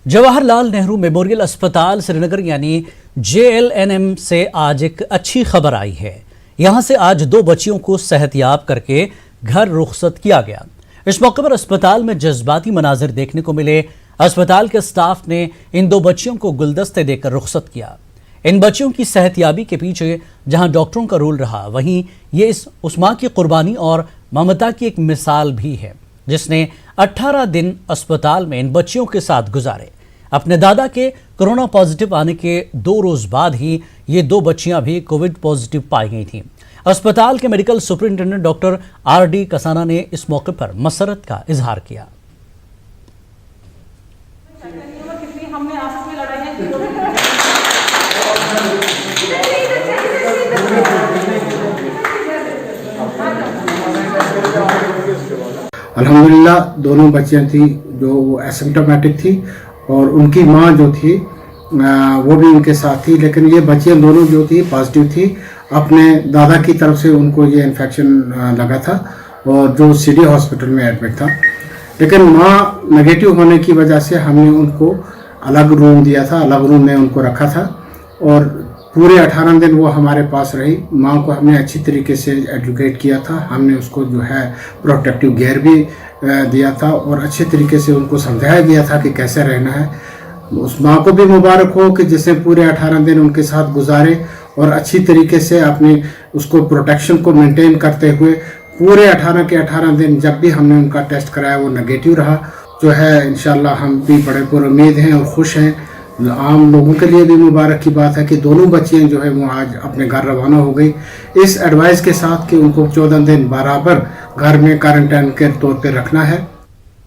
Jawaharlal Nehru memorial अस्पताल श्रीनगर यानी JLNM से आज एक अच्छी खबर आई है। यहां से आज 2 बच्चियों को सेहतयाब करके घर रुखसत किया गया। इस मौके पर अस्पताल में जज्बाती मनाजिर देखने को मिले। अस्पताल के स्टाफ ने इन 2 बच्चियों को गुलदस्ते देकर रुखसत किया। इन बच्चियों की सेहतयाबी के पीछे जहां डॉक्टरों का रोल रहा, वहीं ये उस मां की कुर्बानी और ममता की एक मिसाल भी है जिसने 18 दिन अस्पताल में इन बच्चियों के साथ गुजारे। अपने दादा के कोरोना पॉजिटिव आने के 2 रोज बाद ही ये 2 बच्चियां भी कोविड पॉजिटिव पाई गई थीं। अस्पताल के medical superintendent doctor RD Kasana ने इस मौके पर मसरत का इजहार किया। अल्हम्दुलिल्लाह दोनों बच्चियां थी जो एसिम्प्टोमेटिक थी और उनकी माँ जो थी वो भी उनके साथ थी, लेकिन ये बच्चियां दोनों जो थी पॉजिटिव थी। अपने दादा की तरफ से उनको ये इन्फेक्शन लगा था और जो CD हॉस्पिटल में एडमिट था, लेकिन माँ नेगेटिव होने की वजह से हमने उनको अलग रूम दिया था, अलग रूम में उनको रखा था और पूरे 18 दिन वो हमारे पास रही। माँ को हमने अच्छी तरीके से एडुकेट किया था, हमने उसको जो है प्रोटेक्टिव गियर भी दिया था और अच्छे तरीके से उनको समझाया गया था कि कैसे रहना है। उस माँ को भी मुबारक हो कि जिसने पूरे 18 दिन उनके साथ गुजारे और अच्छी तरीके से अपनी उसको प्रोटेक्शन को मेंटेन करते हुए पूरे 18 के 18 दिन जब भी हमने उनका टेस्ट कराया वो नेगेटिव रहा। जो है इंशाल्लाह हम भी बड़े पुरुमीद हैं और खुश हैं। आम लोगों के लिए भी मुबारक की बात है कि दोनों बच्चियां जो है वो आज अपने घर रवाना हो गई, इस एडवाइस के साथ कि उनको 14 दिन बराबर घर में क्वारंटाइन के तौर पे रखना है।